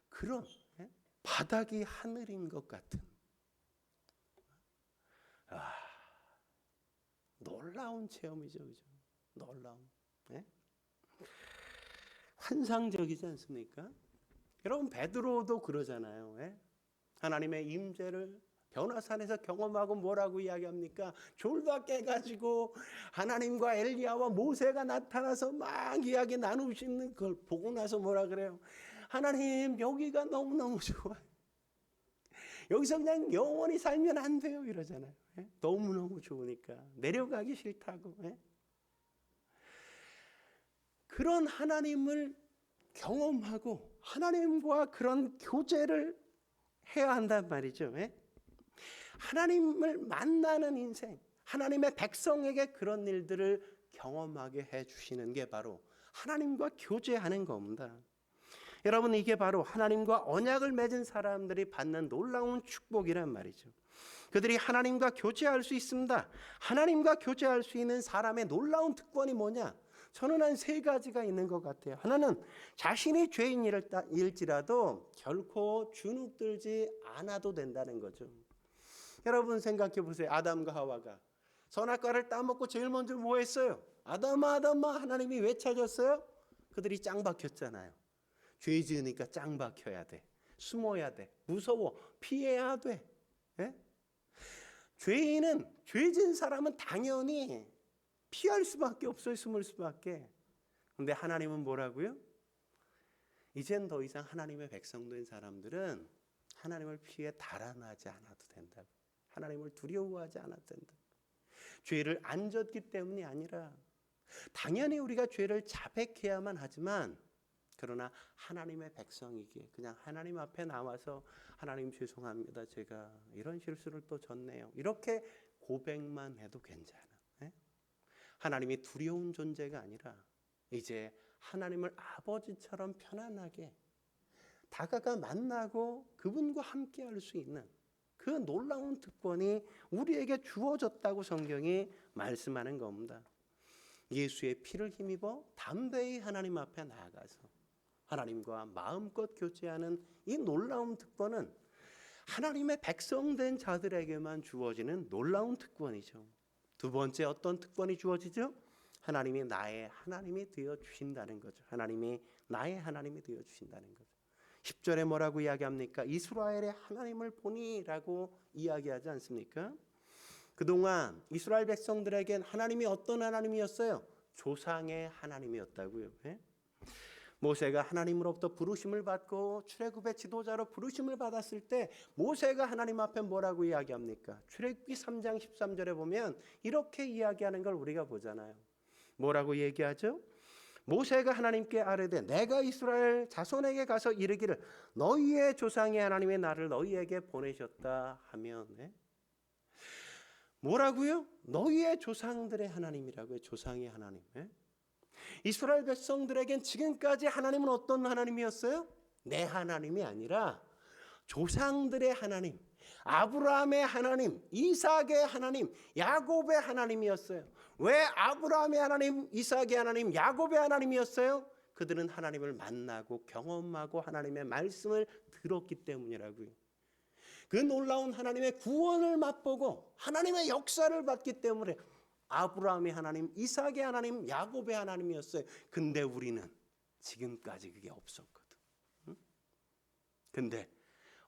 그런 바닥이 하늘인 것 같은 놀라운 체험이죠, 그죠? 놀라운, 환상적이지 않습니까? 여러분 베드로도 그러잖아요. 하나님의 임재를 변화산에서 경험하고 뭐라고 이야기합니까? 졸다 깨가지고 하나님과 엘리야와 모세가 나타나서 막 이야기 나누시는 걸 보고 나서 뭐라 그래요? 하나님 여기가 너무너무 좋아요. 여기서 그냥 영원히 살면 안 돼요 이러잖아요. 너무너무 좋으니까 내려가기 싫다고. 그런 하나님을 경험하고 하나님과 그런 교제를 해야 한단 말이죠. 하나님을 만나는 인생, 하나님의 백성에게 그런 일들을 경험하게 해주시는 게 바로 하나님과 교제하는 겁니다. 여러분, 이게 바로 하나님과 언약을 맺은 사람들이 받는 놀라운 축복이란 말이죠. 그들이 하나님과 교제할 수 있습니다. 하나님과 교제할 수 있는 사람의 놀라운 특권이 뭐냐? 저는 한 세 가지가 있는 것 같아요. 하나는 자신이 죄인일지라도 결코 주눅들지 않아도 된다는 거죠. 여러분 생각해 보세요. 아담과 하와가 선악과를 따먹고 제일 먼저 뭐 했어요? 아담아 아담아 하나님이 왜 찾았어요? 그들이 짱 박혔잖아요. 죄 지으니까 짱 박혀야 돼. 숨어야 돼. 무서워. 피해야 돼. 예? 죄 지은 사람은 당연히 피할 수밖에 없어요. 숨을 수밖에. 근데 하나님은 뭐라고요? 이젠 더 이상 하나님의 백성된 사람들은 하나님을 피해 달아나지 않아도 된다고. 하나님을 두려워하지 않아도 된다. 죄를 안 졌기 때문이 아니라 당연히 우리가 죄를 자백해야만 하지만 그러나 하나님의 백성이기에 그냥 하나님 앞에 나와서 하나님 죄송합니다. 제가 이런 실수를 또 졌네요. 이렇게 고백만 해도 괜찮아. 하나님이 두려운 존재가 아니라 이제 하나님을 아버지처럼 편안하게 다가가 만나고 그분과 함께 할 수 있는 그 놀라운 특권이 우리에게 주어졌다고 성경이 말씀하는 겁니다. 예수의 피를 힘입어 담대히 하나님 앞에 나아가서 하나님과 마음껏 교제하는 이 놀라운 특권은 하나님의 백성된 자들에게만 주어지는 놀라운 특권이죠. 두 번째 어떤 특권이 주어지죠? 하나님이 나의 하나님이 되어 주신다는 거죠. 하나님이 나의 하나님이 되어 주신다는 거죠. 10절에 뭐라고 이야기합니까? 이스라엘의 하나님을 보니라고 이야기하지 않습니까? 그동안 이스라엘 백성들에겐 하나님이 어떤 하나님이었어요? 조상의 하나님이었다고요. 모세가 하나님으로부터 부르심을 받고 출애굽의 지도자로 부르심을 받았을 때 모세가 하나님 앞에 뭐라고 이야기합니까? 출애굽기 3장 13절에 보면 이렇게 이야기하는 걸 우리가 보잖아요. 뭐라고 얘기하죠? 모세가 하나님께 아뢰되 내가 이스라엘 자손에게 가서 이르기를 너희의 조상의 하나님의 나를 너희에게 보내셨다 하면 뭐라고요? 너희의 조상들의 하나님이라고요. 조상의 하나님. 이스라엘 백성들에겐 지금까지 하나님은 어떤 하나님이었어요? 내 하나님이 아니라 조상들의 하나님, 아브라함의 하나님, 이삭의 하나님, 야곱의 하나님이었어요. 왜 아브라함의 하나님, 이삭의 하나님, 야곱의 하나님이었어요? 그들은 하나님을 만나고 경험하고 하나님의 말씀을 들었기 때문이라고요. 그 놀라운 하나님의 구원을 맛보고 하나님의 역사를 받기 때문에 아브라함의 하나님, 이삭의 하나님, 야곱의 하나님이었어요. 근데 우리는 지금까지 그게 없었거든. 근데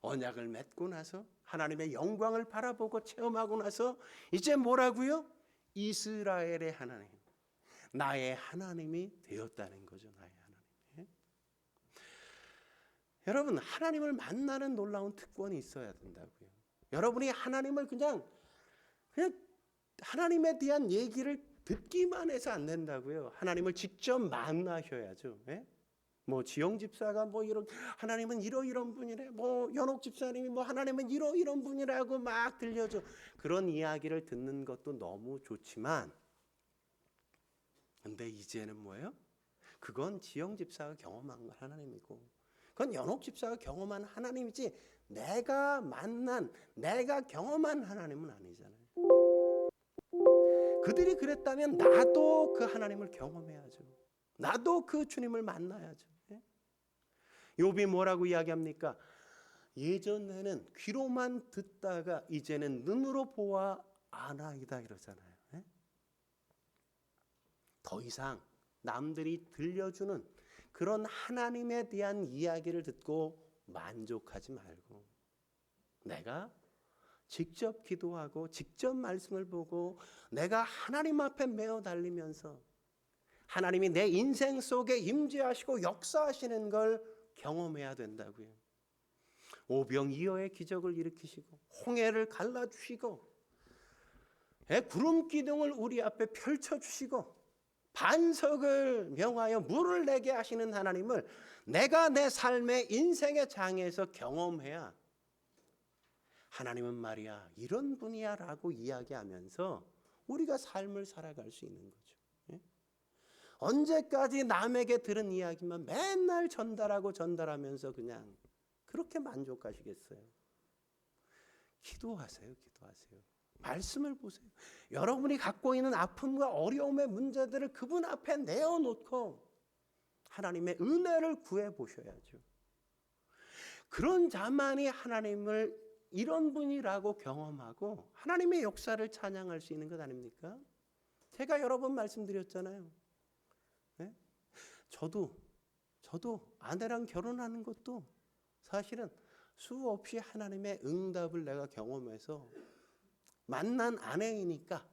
언약을 맺고 나서 하나님의 영광을 바라보고 체험하고 나서 이제 뭐라고요? 이스라엘의 하나님, 나의 하나님이 되었다는 거죠. 나의 하나님. 여러분, 하나님을 만나는 놀라운 특권이 있어야 된다고요. 여러분이 하나님을 그냥 하나님에 대한 얘기를 듣기만 해서 안 된다고요. 하나님을 직접 만나셔야죠. 뭐 지영 집사가 뭐 이런 하나님은 이런 분이래. 뭐 연옥 집사님이 뭐 하나님은 이런 분이라고 막 들려줘. 그런 이야기를 듣는 것도 너무 좋지만 근데 이제는 뭐예요? 그건 지영 집사가 경험한 하나님이고 그건 연옥 집사가 경험한 하나님이지 내가 만난 내가 경험한 하나님은 아니잖아요. 그들이 그랬다면 나도 그 하나님을 경험해야죠. 나도 그 주님을 만나야죠. 욥이 뭐라고 이야기합니까? 예전에는 귀로만 듣다가 이제는 눈으로 보아 아나이다 이러잖아요. 더 이상 남들이 들려주는 그런 하나님에 대한 이야기를 듣고 만족하지 말고 내가 직접 기도하고 직접 말씀을 보고 내가 하나님 앞에 매어 달리면서 하나님이 내 인생 속에 임재하시고 역사하시는 걸 경험해야 된다고요. 오병이어의 기적을 일으키시고 홍해를 갈라주시고 구름 기둥을 우리 앞에 펼쳐주시고 반석을 명하여 물을 내게 하시는 하나님을 내가 내 삶의 인생의 장에서 경험해야 하나님은 말이야 이런 분이야 라고 이야기하면서 우리가 삶을 살아갈 수 있는 거죠. 언제까지 남에게 들은 이야기만 맨날 전달하면서 그냥 그렇게 만족하시겠어요? 기도하세요. 말씀을 보세요. 여러분이 갖고 있는 아픔과 어려움의 문제들을 그분 앞에 내어놓고 하나님의 은혜를 구해 보셔야죠. 그런 자만이 하나님을 이런 분이라고 경험하고 하나님의 역사를 찬양할 수 있는 것 아닙니까? 제가 여러 번 말씀드렸잖아요. 네? 저도 아내랑 결혼하는 것도 사실은 수없이 하나님의 응답을 내가 경험해서 만난 아내이니까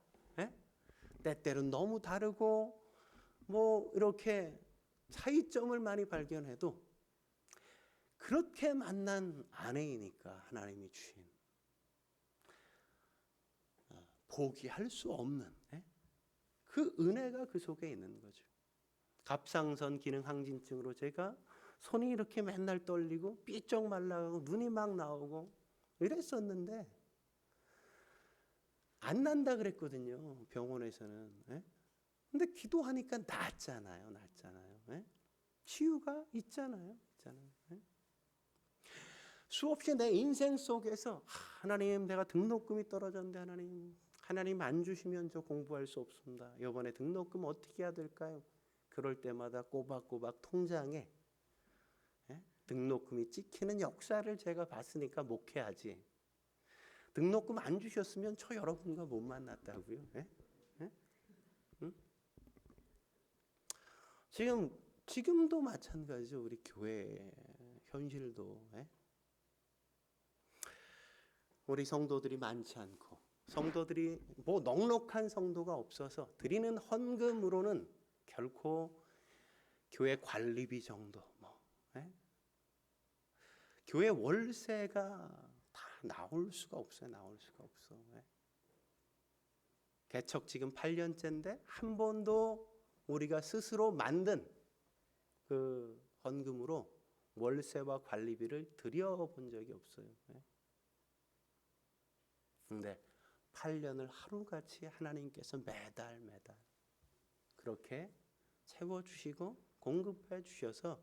때때로 너무 다르고 뭐 이렇게 차이점을 많이 발견해도 그렇게 만난 아내이니까 하나님이 주신 포기할 수 없는 그 은혜가 그 속에 있는 거죠. 갑상선 기능 항진증으로 제가 손이 이렇게 맨날 떨리고 삐쩍 말라가고 눈이 막 나오고 이랬었는데 안 난다 그랬거든요. 병원에서는. 근데 기도하니까 낫잖아요. 치유가 있잖아요. 수없이 내 인생 속에서 하나님 내가 등록금이 떨어졌는데 하나님 안 주시면 저 공부할 수 없습니다. 이번에 등록금 어떻게 해야 될까요? 그럴 때마다 꼬박꼬박 통장에 등록금이 찍히는 역사를 제가 봤으니까 목회하지. 등록금 안 주셨으면 저 여러분과 못 만났다고요. 응? 지금도 마찬가지죠. 우리 교회 현실도 우리 성도들이 많지 않고 성도들이 뭐 넉넉한 성도가 없어서 드리는 헌금으로는 결코 교회 관리비 정도 교회 월세가 다 나올 수가 없어요. 개척 지금 8년째인데 한 번도 우리가 스스로 만든 그 헌금으로 월세와 관리비를 드려본 적이 없어요. 근데 8년을 하루같이 하나님께서 매달 그렇게 채워주시고 공급해 주셔서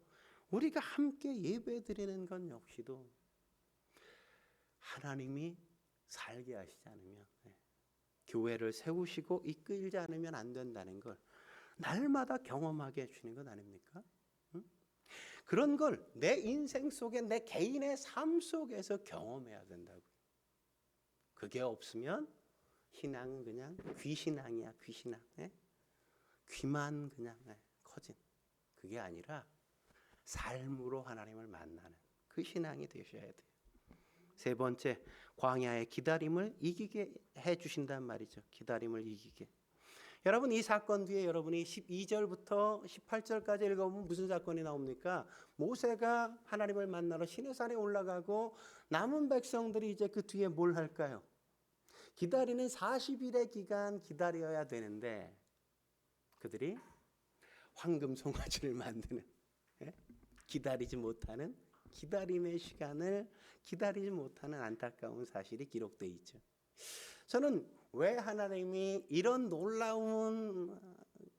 우리가 함께 예배 드리는 건 역시도 하나님이 살게 하시지 않으면 교회를 세우시고 이끌지 않으면 안 된다는 걸 날마다 경험하게 해주시는 것 아닙니까? 그런 걸 내 인생 속에 내 개인의 삶 속에서 경험해야 된다고요. 그게 없으면 신앙은 그냥 귀신앙이야. 귀만 그냥 커진 그게 아니라 삶으로 하나님을 만나는 그 신앙이 되셔야 돼요. 세 번째, 광야의 기다림을 이기게 해주신단 말이죠. 기다림을 이기게. 여러분 이 사건 뒤에 여러분이 12절부터 18절까지 읽어보면 무슨 사건이 나옵니까? 모세가 하나님을 만나러 시내산에 올라가고 남은 백성들이 이제 그 뒤에 뭘 할까요? 기다리는 40일의 기간 기다려야 되는데 그들이 황금 송아지를 만드는 기다리지 못하는 기다림의 시간을 기다리지 못하는 안타까운 사실이 기록되어 있죠. 저는 왜 하나님이 이런 놀라운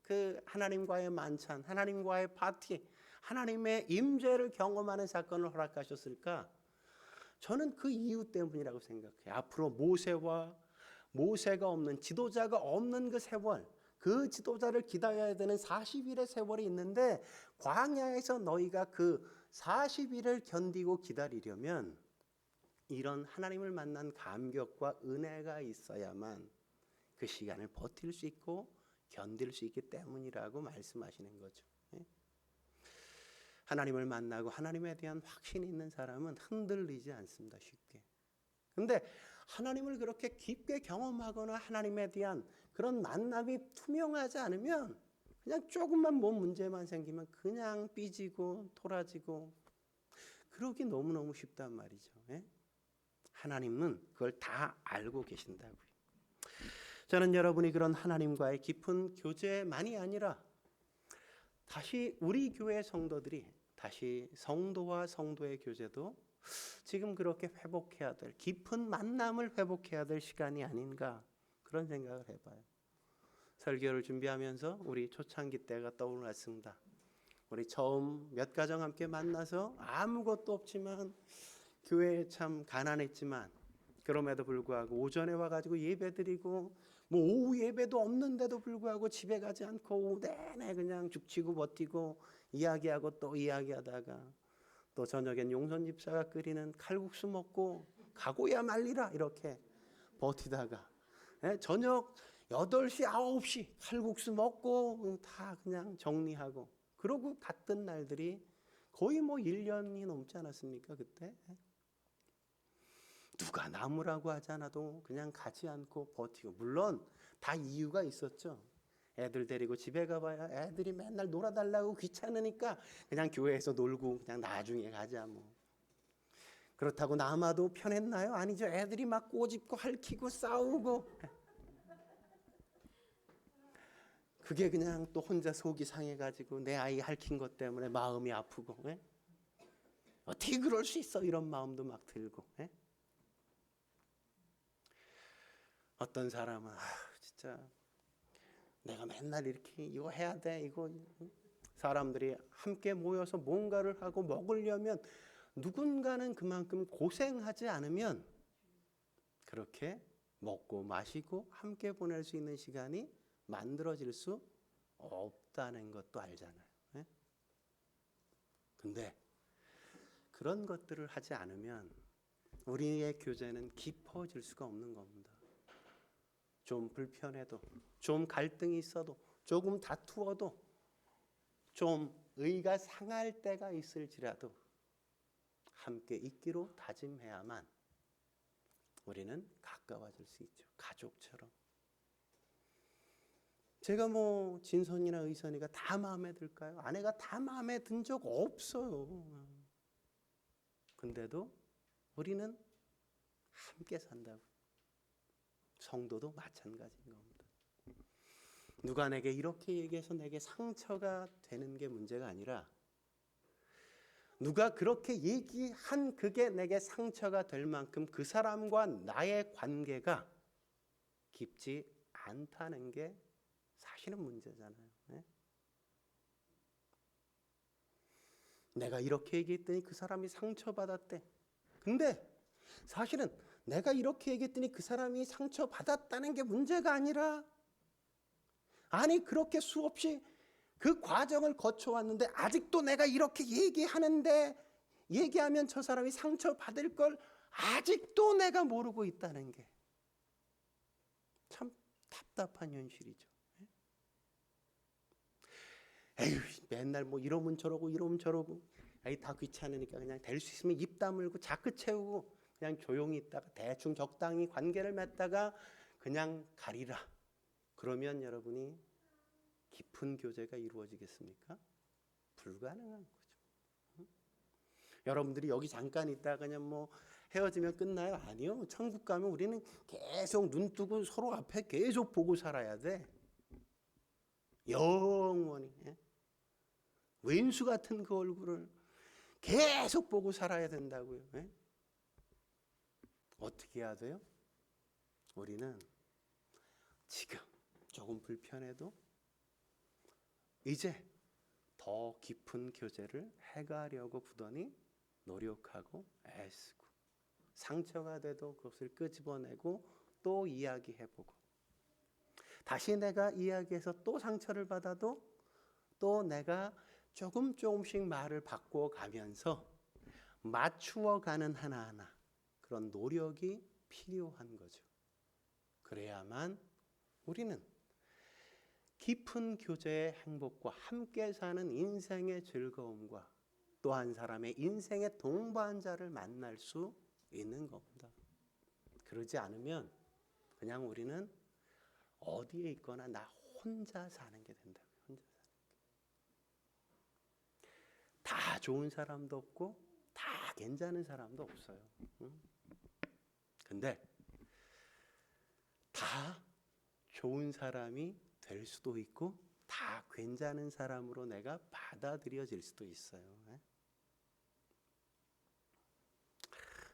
그 하나님과의 만찬, 하나님과의 파티, 하나님의 임재를 경험하는 사건을 허락하셨을까? 저는 그 이유 때문이라고 생각해요. 앞으로 모세가 없는 지도자가 없는 그 세월, 그 지도자를 기다려야 되는 40일의 세월이 있는데 광야에서 너희가 그 40일을 견디고 기다리려면 이런 하나님을 만난 감격과 은혜가 있어야만 그 시간을 버틸 수 있고 견딜 수 있기 때문이라고 말씀하시는 거죠. 하나님을 만나고 하나님에 대한 확신이 있는 사람은 흔들리지 않습니다. 쉽게. 근데 하나님을 그렇게 깊게 경험하거나 하나님에 대한 그런 만남이 투명하지 않으면 그냥 조금만 몸 문제만 생기면 그냥 삐지고 토라지고 그러기 너무너무 쉽단 말이죠. 하나님은 그걸 다 알고 계신다고요. 저는 여러분이 그런 하나님과의 깊은 교제만이 아니라 다시 우리 교회 성도들이 다시 성도와 성도의 교제도 지금 그렇게 회복해야 될 깊은 만남을 회복해야 될 시간이 아닌가 그런 생각을 해봐요. 설교를 준비하면서 우리 초창기 때가 떠올랐습니다. 우리 처음 몇 가정 함께 만나서 아무것도 없지만 교회에 참 가난했지만 그럼에도 불구하고 오전에 와가지고 예배드리고 뭐 오후 예배도 없는데도 불구하고 집에 가지 않고 오후 내내 그냥 죽치고 버티고 이야기하고 또 이야기하다가 또 저녁엔 용선 집사가 끓이는 칼국수 먹고 가고야 말리라 이렇게 버티다가 저녁 8시 9시 칼국수 먹고 다 그냥 정리하고 그러고 갔던 날들이 거의 뭐 1년이 넘지 않았습니까 그때? 누가 나무라고 하지 않아도 그냥 가지 않고 버티고 물론 다 이유가 있었죠. 애들 데리고 집에 가봐야 애들이 맨날 놀아달라고 귀찮으니까 그냥 교회에서 놀고 그냥 나중에 가자 뭐. 그렇다고 남아도 편했나요? 아니죠. 애들이 막 꼬집고 핥히고 싸우고 그게 그냥 또 혼자 속이 상해가지고 내 아이 핥힌 것 때문에 마음이 아프고 어떻게 그럴 수 있어 이런 마음도 막 들고 어떤 사람은 진짜 내가 맨날 이렇게 이거 해야 돼 이거 사람들이 함께 모여서 뭔가를 하고 먹으려면 누군가는 그만큼 고생하지 않으면 그렇게 먹고 마시고 함께 보낼 수 있는 시간이 만들어질 수 없다는 것도 알잖아요. 근데 그런 것들을 하지 않으면 우리의 교제는 깊어질 수가 없는 겁니다. 좀 불편해도 좀 갈등이 있어도 조금 다투어도 좀 의가 상할 때가 있을지라도 함께 있기로 다짐해야만 우리는 가까워질 수 있죠. 가족처럼. 제가 뭐 진선이나 의선이가 다 마음에 들까요? 아내가 다 마음에 든 적 없어요. 근데도 우리는 함께 산다고. 성도도 마찬가지인 겁니다. 누가 내게 이렇게 얘기해서 내게 상처가 되는 게 문제가 아니라 누가 그렇게 얘기한 그게 내게 상처가 될 만큼 그 사람과 나의 관계가 깊지 않다는 게 사실은 문제잖아요. 내가 이렇게 얘기했더니 그 사람이 상처받았대. 근데 사실은 내가 이렇게 얘기했더니 그 사람이 상처받았다는 게 문제가 아니라 아니 그렇게 수없이 그 과정을 거쳐왔는데 아직도 내가 이렇게 얘기하면 저 사람이 상처받을 걸 아직도 내가 모르고 있다는 게 참 답답한 현실이죠. 에휴 맨날 뭐 이러면 저러고 아이 다 귀찮으니까 그냥 될 수 있으면 입 다물고 자크 채우고 그냥 조용히 있다가 대충 적당히 관계를 맺다가 그냥 가리라. 그러면 여러분이 깊은 교제가 이루어지겠습니까? 불가능한 거죠. 여러분들이 여기 잠깐 있다가 그냥 뭐 헤어지면 끝나요? 아니요. 천국 가면 우리는 계속 눈 뜨고 서로 앞에 계속 보고 살아야 돼. 영원히. 왼수 같은 그 얼굴을 계속 보고 살아야 된다고요. 어떻게 해야 돼요? 우리는 지금 조금 불편해도 이제 더 깊은 교제를 해가려고 부단히 노력하고 애쓰고 상처가 돼도 그것을 끄집어내고 또 이야기해보고 다시 내가 이야기해서 또 상처를 받아도 또 내가 조금씩 말을 바꿔가면서 맞추어가는 하나하나 그런 노력이 필요한 거죠. 그래야만 우리는 깊은 교제의 행복과 함께 사는 인생의 즐거움과 또 한 사람의 인생의 동반자를 만날 수 있는 겁니다. 그러지 않으면 그냥 우리는 어디에 있거나 나 혼자 사는 게 된다고요. 혼자 사는 게. 다 좋은 사람도 없고 다 괜찮은 사람도 없어요. 근데 다 좋은 사람이 될 수도 있고 다 괜찮은 사람으로 내가 받아들여질 수도 있어요.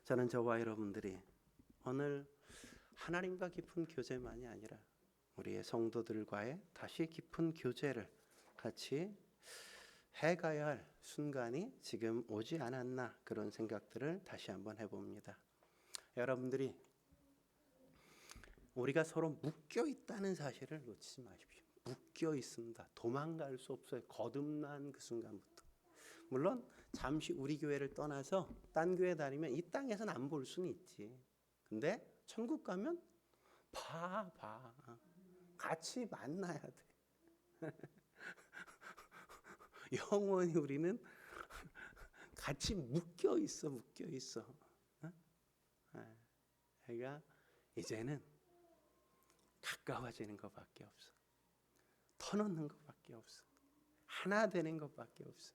저는 저와 여러분들이 오늘 하나님과 깊은 교제만이 아니라 우리의 성도들과의 다시 깊은 교제를 같이 해가야 할 순간이 지금 오지 않았나, 그런 생각들을 다시 한번 해봅니다. 여러분들이 우리가 서로 묶여 있다는 사실을 놓치지 마십시오. 묶여 있습니다. 도망갈 수 없어요. 거듭난 그 순간부터. 물론 잠시 우리 교회를 떠나서 딴 교회 다니면 이 땅에서는 안 볼 수는 있지. 근데 천국 가면 봐. 같이 만나야 돼. 영원히 우리는 같이 묶여 있어. 그러니까 이제는 가까워지는 것밖에 없어. 터놓는 것밖에 없어. 하나 되는 것밖에 없어.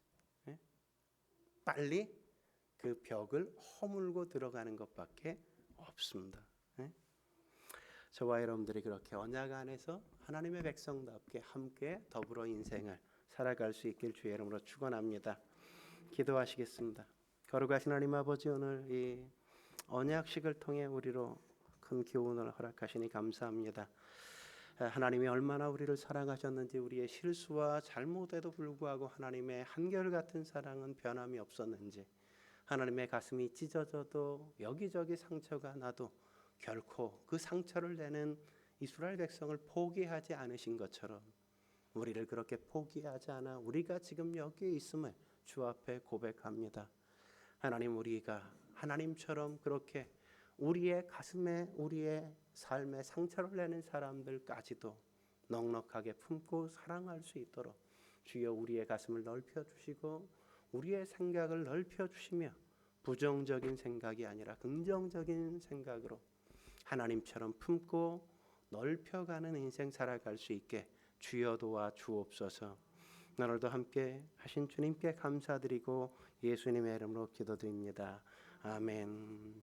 빨리 그 벽을 허물고 들어가는 것밖에 없습니다. 저와 여러분들이 그렇게 언약 안에서 하나님의 백성답게 함께 더불어 인생을 살아갈 수 있길 주의 이름으로 축원합니다. 기도하시겠습니다. 거룩하신 하나님 아버지, 오늘 이 언약식을 통해 우리로 큰 교훈을 허락하시니 감사합니다. 하나님이 얼마나 우리를 사랑하셨는지, 우리의 실수와 잘못에도 불구하고 하나님의 한결같은 사랑은 변함이 없었는지, 하나님의 가슴이 찢어져도 여기저기 상처가 나도 결코 그 상처를 내는 이스라엘 백성을 포기하지 않으신 것처럼 우리를 그렇게 포기하지 않아 우리가 지금 여기에 있음을 주 앞에 고백합니다. 하나님, 우리가 하나님처럼 그렇게 우리의 가슴에 우리의 삶에 상처를 내는 사람들까지도 넉넉하게 품고 사랑할 수 있도록 주여 우리의 가슴을 넓혀 주시고 우리의 생각을 넓혀 주시며 부정적인 생각이 아니라 긍정적인 생각으로 하나님처럼 품고 넓혀가는 인생 살아갈 수 있게 주여 도와 주옵소서. 오늘도 함께 하신 주님께 감사드리고 예수님의 이름으로 기도드립니다. 아멘.